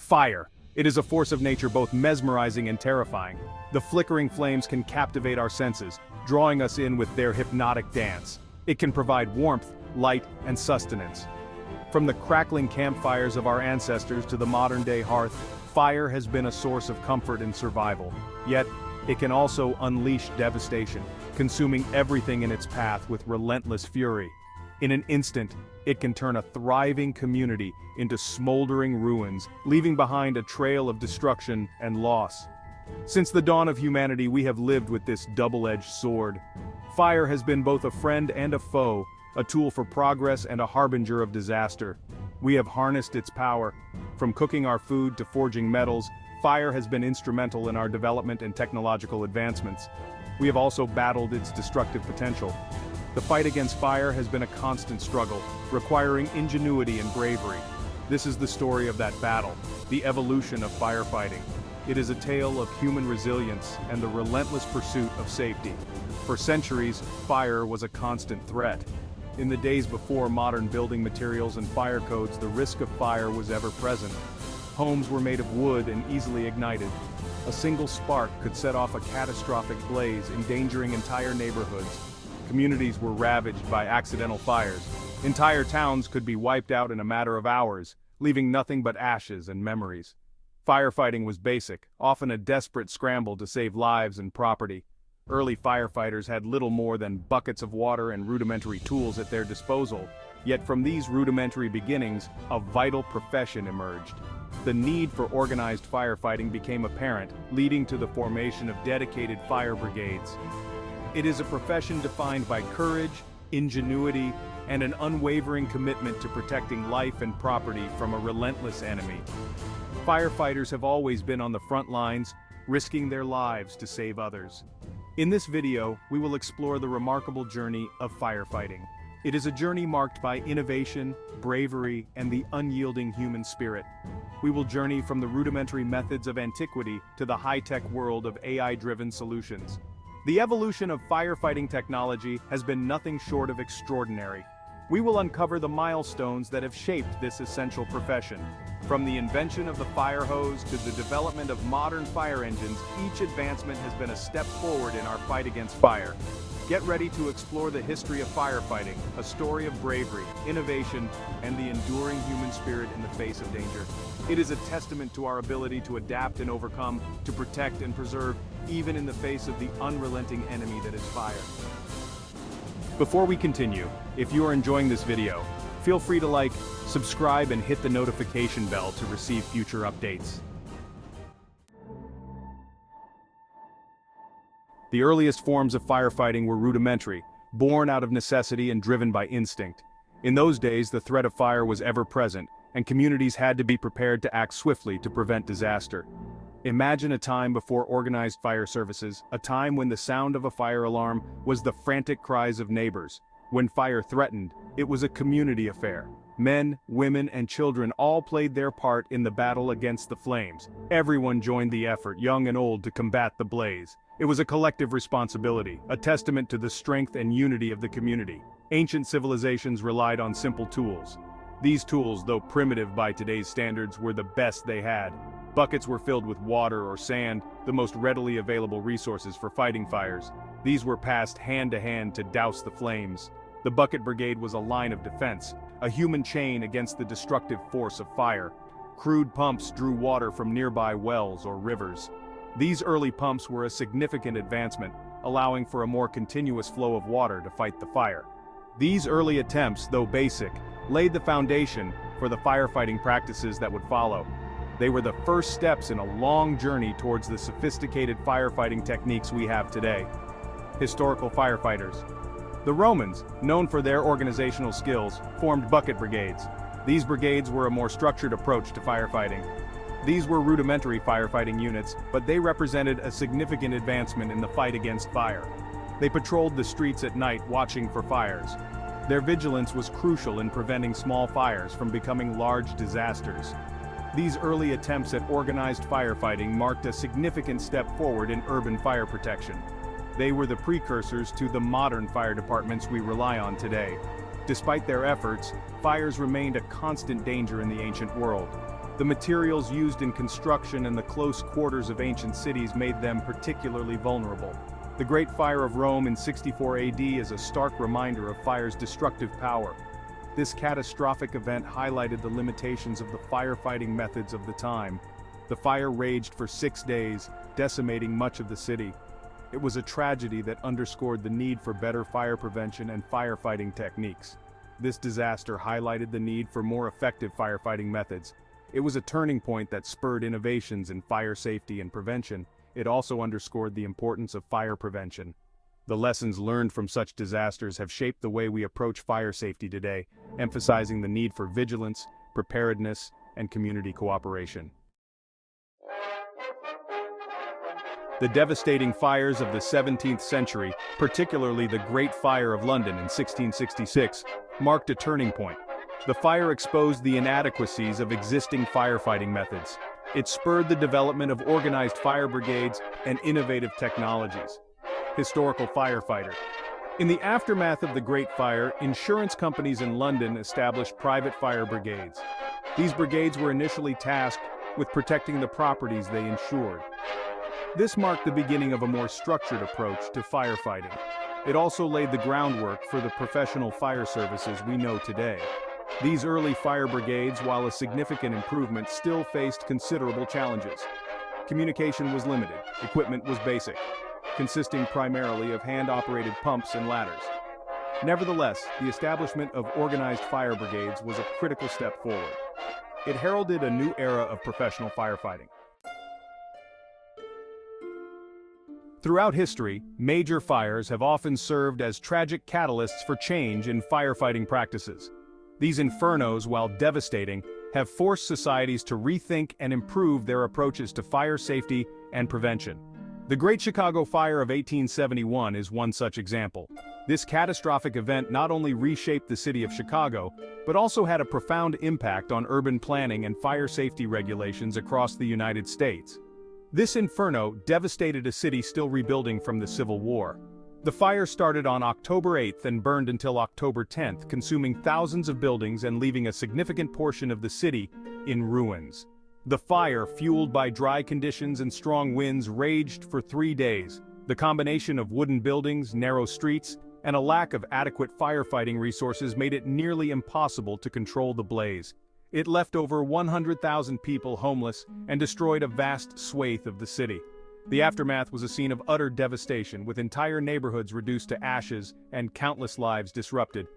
Fire. It is a force of nature both mesmerizing and terrifying. The flickering flames can captivate our senses, drawing us in with their hypnotic dance. It can provide warmth, light, and sustenance. From the crackling campfires of our ancestors to the modern-day hearth, fire has been a source of comfort and survival. Yet, it can also unleash devastation, consuming everything in its path with relentless fury. In an instant, it can turn a thriving community into smoldering ruins, leaving behind a trail of destruction and loss. Since the dawn of humanity, we have lived with this double-edged sword. Fire has been both a friend and a foe, a tool for progress and a harbinger of disaster. We have harnessed its power. From cooking our food to forging metals, fire has been instrumental in our development and technological advancements. We have also battled its destructive potential. The fight against fire has been a constant struggle, requiring ingenuity and bravery. This is the story of that battle, the evolution of firefighting. It is a tale of human resilience and the relentless pursuit of safety. For centuries, fire was a constant threat. In the days before modern building materials and fire codes, the risk of fire was ever present. Homes were made of wood and easily ignited. A single spark could set off a catastrophic blaze, endangering entire neighborhoods. Communities were ravaged by accidental fires. Entire towns could be wiped out in a matter of hours, leaving nothing but ashes and memories. Firefighting was basic, often a desperate scramble to save lives and property. Early firefighters had little more than buckets of water and rudimentary tools at their disposal. Yet from these rudimentary beginnings, a vital profession emerged. The need for organized firefighting became apparent, leading to the formation of dedicated fire brigades. It is a profession defined by courage, ingenuity, and an unwavering commitment to protecting life and property from a relentless enemy. Firefighters have always been on the front lines, risking their lives to save others. In this video, we will explore the remarkable journey of firefighting. It is a journey marked by innovation, bravery, and the unyielding human spirit. We will journey from the rudimentary methods of antiquity to the high-tech world of AI-driven solutions. The evolution of firefighting technology has been nothing short of extraordinary. We will uncover the milestones that have shaped this essential profession. From the invention of the fire hose to the development of modern fire engines, each advancement has been a step forward in our fight against fire. Get ready to explore the history of firefighting, a story of bravery, innovation, and the enduring human spirit in the face of danger. It is a testament to our ability to adapt and overcome, to protect and preserve, even in the face of the unrelenting enemy that is fire. Before we continue, if you are enjoying this video, feel free to like, subscribe, and hit the notification bell to receive future updates. The earliest forms of firefighting were rudimentary, born out of necessity and driven by instinct. In those days, the threat of fire was ever present, and communities had to be prepared to act swiftly to prevent disaster. Imagine a time before organized fire services, a time when the sound of a fire alarm was the frantic cries of neighbors. When fire threatened, it was a community affair. Men, women, and children all played their part in the battle against the flames. Everyone joined the effort, young and old, to combat the blaze. It was a collective responsibility, a testament to the strength and unity of the community. Ancient civilizations relied on simple tools. These tools, though primitive by today's standards, were the best they had. Buckets were filled with water or sand, the most readily available resources for fighting fires. These were passed hand to hand to douse the flames. The bucket brigade was a line of defense, a human chain against the destructive force of fire. Crude pumps drew water from nearby wells or rivers. These early pumps were a significant advancement, allowing for a more continuous flow of water to fight the fire. These early attempts, though basic, laid the foundation for the firefighting practices that would follow. They were the first steps in a long journey towards the sophisticated firefighting techniques we have today. Historical firefighters. The Romans, known for their organizational skills, formed bucket brigades. These brigades were a more structured approach to firefighting. These were rudimentary firefighting units, but they represented a significant advancement in the fight against fire. They patrolled the streets at night watching for fires. Their vigilance was crucial in preventing small fires from becoming large disasters. These early attempts at organized firefighting marked a significant step forward in urban fire protection. They were the precursors to the modern fire departments we rely on today. Despite their efforts, fires remained a constant danger in the ancient world. The materials used in construction and the close quarters of ancient cities made them particularly vulnerable. The Great Fire of Rome in 64 AD is a stark reminder of fire's destructive power. This catastrophic event highlighted the limitations of the firefighting methods of the time. The fire raged for 6 days, decimating much of the city. It was a tragedy that underscored the need for better fire prevention and firefighting techniques. This disaster highlighted the need for more effective firefighting methods. It was a turning point that spurred innovations in fire safety and prevention. It also underscored the importance of fire prevention. The lessons learned from such disasters have shaped the way we approach fire safety today, emphasizing the need for vigilance, preparedness, and community cooperation. The devastating fires of the 17th century, particularly the Great Fire of London in 1666, marked a turning point. The fire exposed the inadequacies of existing firefighting methods. It spurred the development of organized fire brigades and innovative technologies. Historical firefighter. In the aftermath of the Great Fire, insurance companies in London established private fire brigades. These brigades were initially tasked with protecting the properties they insured. This marked the beginning of a more structured approach to firefighting. It also laid the groundwork for the professional fire services we know today. These early fire brigades, while a significant improvement, still faced considerable challenges. Communication was limited, equipment was basic, consisting primarily of hand-operated pumps and ladders. Nevertheless, the establishment of organized fire brigades was a critical step forward. It heralded a new era of professional firefighting. Throughout history, major fires have often served as tragic catalysts for change in firefighting practices. These infernos, while devastating, have forced societies to rethink and improve their approaches to fire safety and prevention. The Great Chicago Fire of 1871 is one such example. This catastrophic event not only reshaped the city of Chicago, but also had a profound impact on urban planning and fire safety regulations across the United States. This inferno devastated a city still rebuilding from the Civil War. The fire started on October 8th and burned until October 10th, consuming thousands of buildings and leaving a significant portion of the city in ruins. The fire, fueled by dry conditions and strong winds, raged for 3 days. The combination of wooden buildings, narrow streets, and a lack of adequate firefighting resources made it nearly impossible to control the blaze. It left over 100,000 people homeless and destroyed a vast swathe of the city. The aftermath was a scene of utter devastation, with entire neighborhoods reduced to ashes and countless lives disrupted.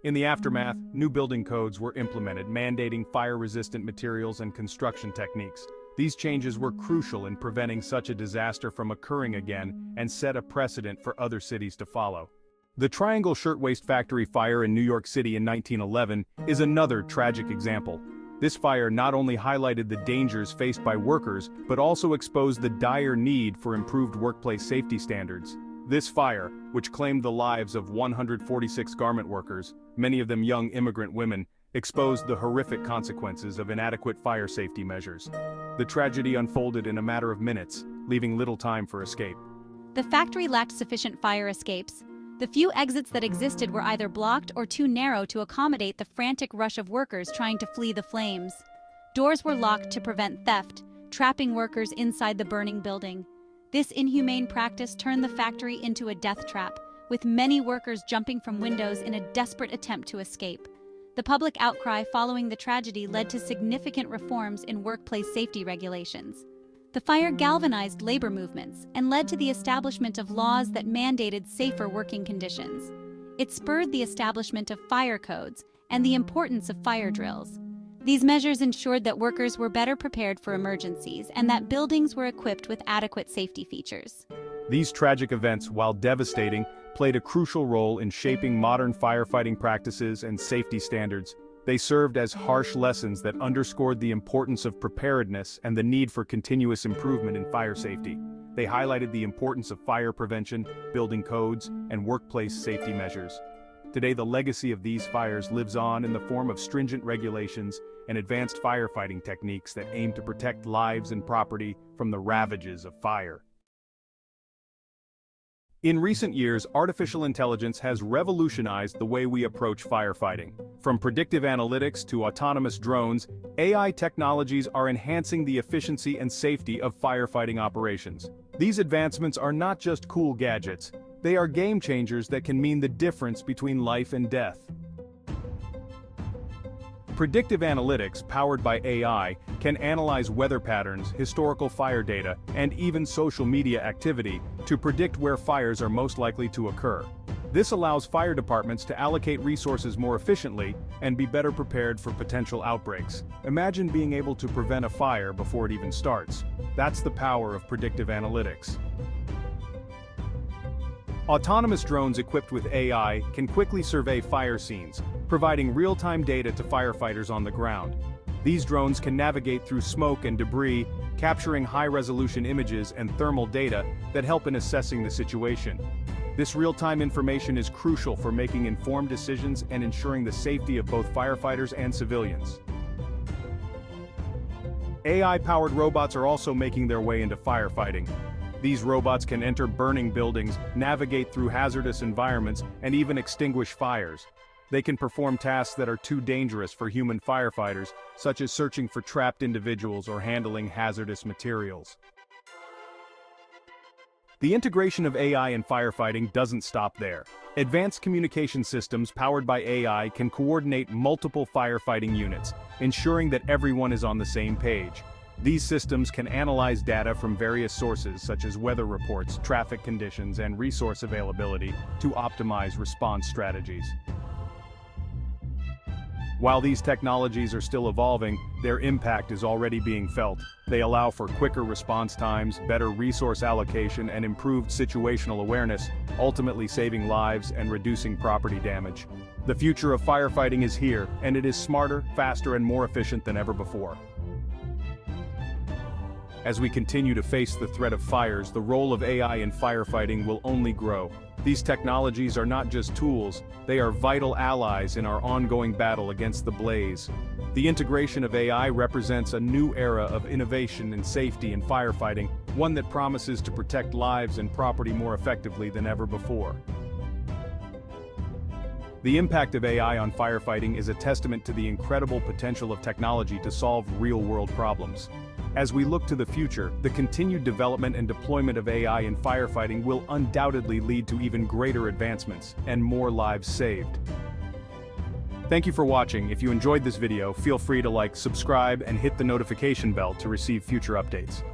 In the aftermath, new building codes were implemented, mandating fire-resistant materials and construction techniques. These changes were crucial in preventing such a disaster from occurring again and set a precedent for other cities to follow. The Triangle Shirtwaist Factory fire in New York City in 1911 is another tragic example. This fire not only highlighted the dangers faced by workers, but also exposed the dire need for improved workplace safety standards. This fire, which claimed the lives of 146 garment workers, many of them young immigrant women, exposed the horrific consequences of inadequate fire safety measures. The tragedy unfolded in a matter of minutes, leaving little time for escape. The factory lacked sufficient fire escapes. The few exits that existed were either blocked or too narrow to accommodate the frantic rush of workers trying to flee the flames. Doors were locked to prevent theft, trapping workers inside the burning building. This inhumane practice turned the factory into a death trap, with many workers jumping from windows in a desperate attempt to escape. The public outcry following the tragedy led to significant reforms in workplace safety regulations. The fire galvanized labor movements and led to the establishment of laws that mandated safer working conditions. It spurred the establishment of fire codes and the importance of fire drills. These measures ensured that workers were better prepared for emergencies and that buildings were equipped with adequate safety features. These tragic events, while devastating, played a crucial role in shaping modern firefighting practices and safety standards. They served as harsh lessons that underscored the importance of preparedness and the need for continuous improvement in fire safety. They highlighted the importance of fire prevention, building codes, and workplace safety measures. Today, the legacy of these fires lives on in the form of stringent regulations and advanced firefighting techniques that aim to protect lives and property from the ravages of fire. In recent years, artificial intelligence has revolutionized the way we approach firefighting. From predictive analytics to autonomous drones, AI technologies are enhancing the efficiency and safety of firefighting operations. These advancements are not just cool gadgets, they are game changers that can mean the difference between life and death. Predictive analytics, powered by AI, can analyze weather patterns, historical fire data, and even social media activity to predict where fires are most likely to occur. This allows fire departments to allocate resources more efficiently and be better prepared for potential outbreaks. Imagine being able to prevent a fire before it even starts. That's the power of predictive analytics. Autonomous drones equipped with AI can quickly survey fire scenes, providing real-time data to firefighters on the ground. These drones can navigate through smoke and debris, capturing high-resolution images and thermal data that help in assessing the situation. This real-time information is crucial for making informed decisions and ensuring the safety of both firefighters and civilians. AI-powered robots are also making their way into firefighting. These robots can enter burning buildings, navigate through hazardous environments, and even extinguish fires. They can perform tasks that are too dangerous for human firefighters, such as searching for trapped individuals or handling hazardous materials. The integration of AI in firefighting doesn't stop there. Advanced communication systems powered by AI can coordinate multiple firefighting units, ensuring that everyone is on the same page. These systems can analyze data from various sources such as weather reports, traffic conditions, and resource availability to optimize response strategies. While these technologies are still evolving, their impact is already being felt. They allow for quicker response times, better resource allocation, and improved situational awareness, ultimately saving lives and reducing property damage. The future of firefighting is here, and it is smarter, faster, and more efficient than ever before. As we continue to face the threat of fires, the role of AI in firefighting will only grow. These technologies are not just tools, they are vital allies in our ongoing battle against the blaze. The integration of AI represents a new era of innovation and safety in firefighting, one that promises to protect lives and property more effectively than ever before. The impact of AI on firefighting is a testament to the incredible potential of technology to solve real-world problems. As we look to the future, the continued development and deployment of AI in firefighting will undoubtedly lead to even greater advancements and more lives saved. Thank you for watching. If you enjoyed this video, feel free to like, subscribe, and hit the notification bell to receive future updates.